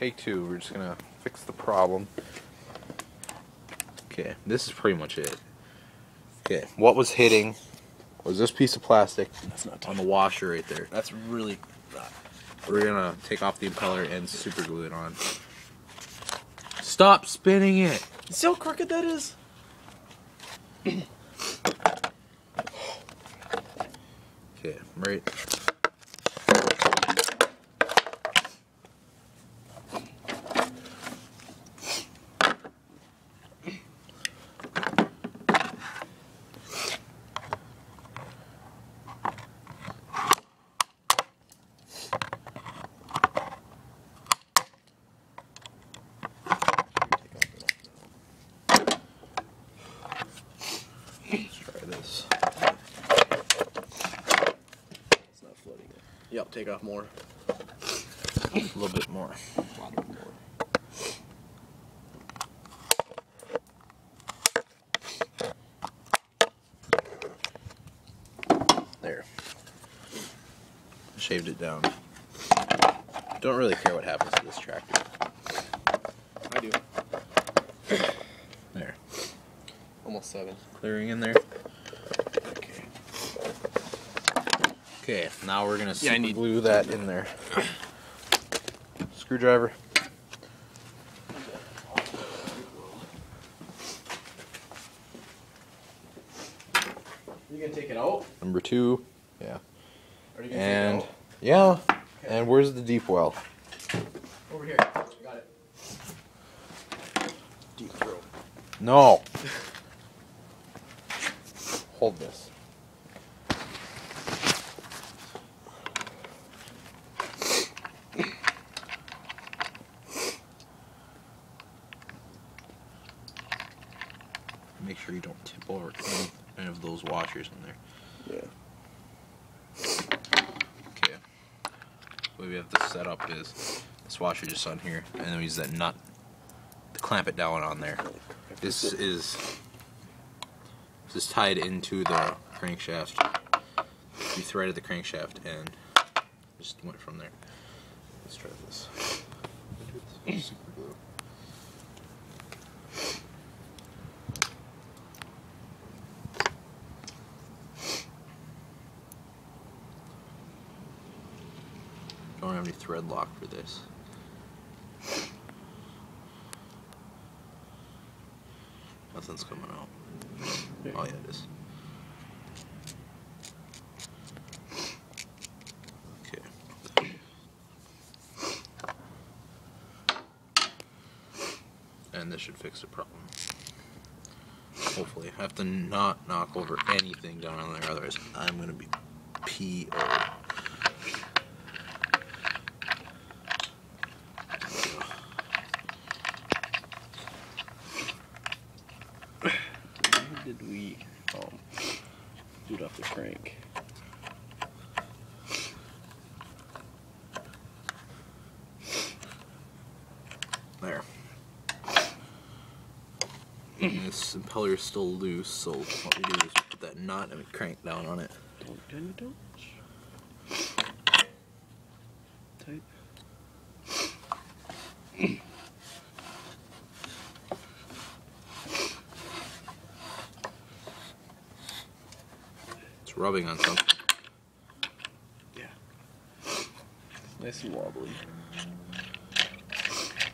take two. We're just gonna fix the problem. Okay, this is pretty much it. Okay, what was hitting was this piece of plastic on the washer right there. That's really... We're gonna take off the impeller and super glue it on. Stop spinning it! See how crooked that is? Okay, right. Let's try this. It's not floating it. Yep, take off more. A little bit more. A lot more. There. Shaved it down. Don't really care what happens to this tractor. I do. There. Almost 7. Clearing in there. Okay. Okay, now we're gonna super I need- glue that in there. Screwdriver. You gonna take it out? Number 2. Yeah. Are you gonna And take it yeah. out? Okay. And where's the deep well? Over here. Got it. Deep throat. No. Hold this. Make sure you don't tip over any of those washers in there. Yeah. Okay. What we have to set up is this washer just on here, and then we use that nut to clamp it down on there. This is tied into the crankshaft. We threaded the crankshaft and just went from there. Let's try this. Super glue. Don't have any thread lock for this. Nothing's coming out. Oh yeah, it is. Okay. And this should fix the problem. Hopefully. I have to not knock over anything down on there, otherwise I'm gonna be P.O. Did we do it off the crank? There. And this impeller is still loose, so what we do is put that nut and we crank down on it. Don't. Tight. It's rubbing on something. Yeah. Nice and wobbly.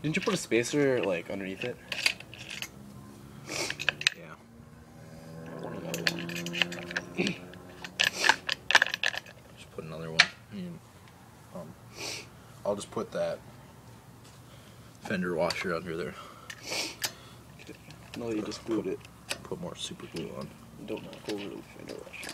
Didn't you put a spacer like underneath it? Yeah. One of those. Just put another one. I'll just put that fender washer under there. Okay. No, you just glued it. Put more super glue on. Don't knock over the fender washer.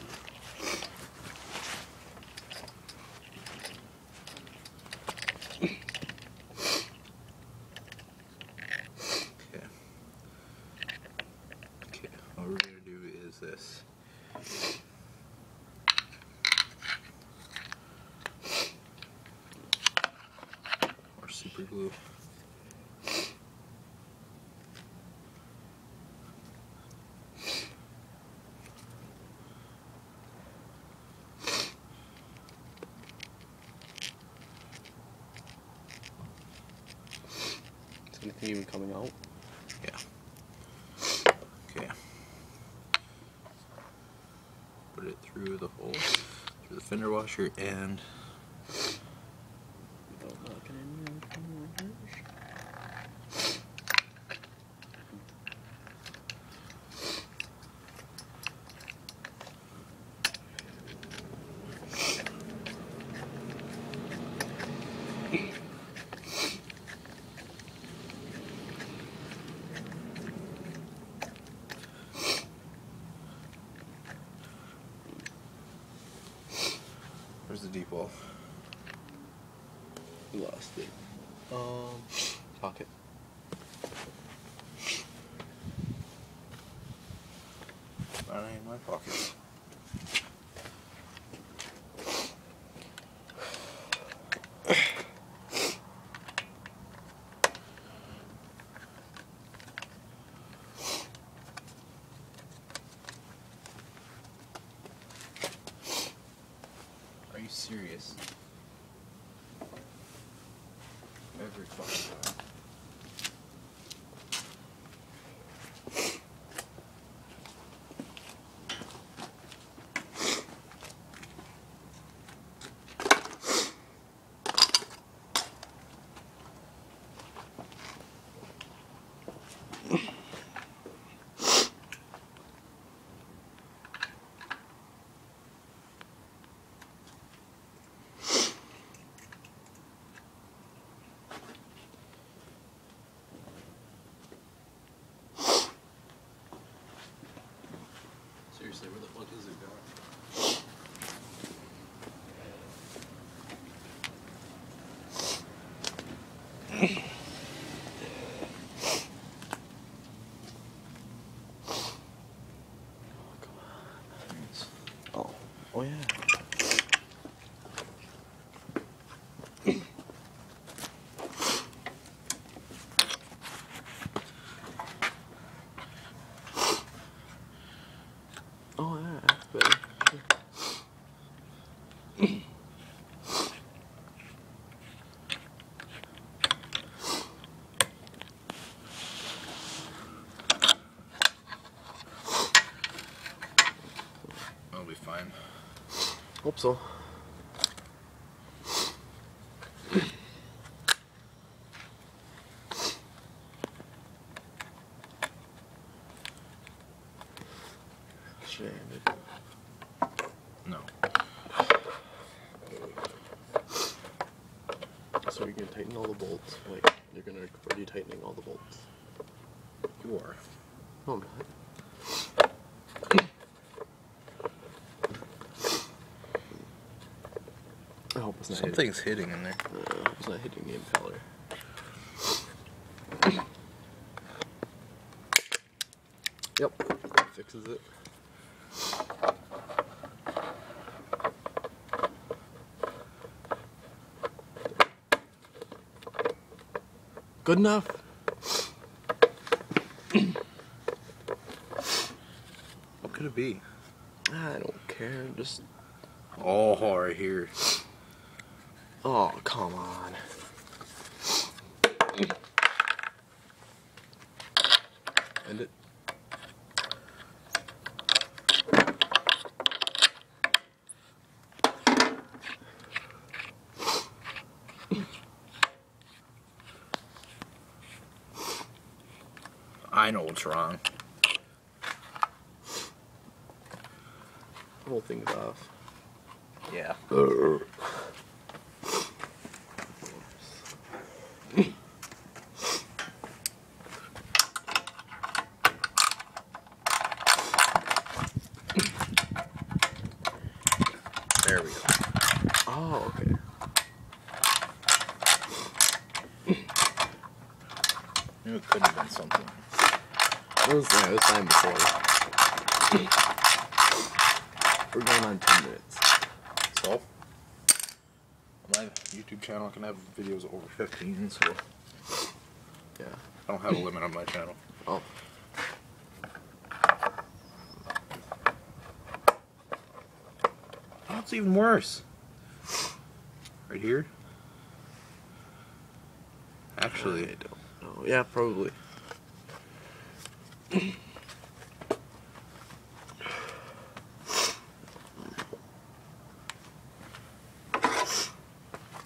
Okay, what we're going to do is this. More super glue. Anything even coming out? Yeah. Okay. Put it through the hole, through the fender washer, and Without knocking in your fingers. where's the deep wall? We lost it. Pocket. Not in my pocket. Are you serious? Every fucking time. Seriously, where the fuck is it going? Oh. Oh yeah. Oh yeah, that's better. I'll be fine. Hope so. No. So you're gonna tighten all the bolts. Like, you're gonna record you tightening all the bolts. You are. No, I'm not. I hope it's not Something's hitting in there. I hope it's not hitting the impeller. Yep, that fixes it. Good enough. What could it be? I don't care. Just. Oh, right here. Oh, come on. End it. I know what's wrong. The whole thing's off. Yeah. There we go. Oh, okay. Knew it couldn't have been something. It was time before. We're going on 10 minutes. So, my YouTube channel can have videos over 15, so Yeah. I don't have a limit on my channel. Oh. Oh, it's even worse. Right here. Actually, Oh, yeah, probably.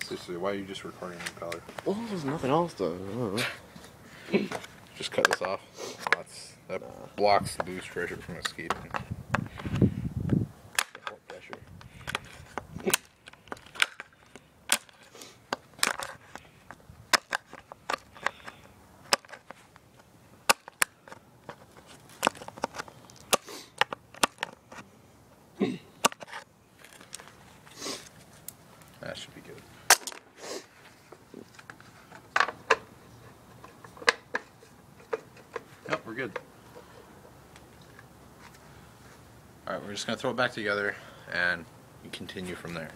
Seriously, why are you just recording in color? Well, there's nothing else to. Just cut this off. That blocks the boost pressure from escaping. What pressure? That should be good. Yep, we're good. Alright, we're just going to throw it back together and continue from there.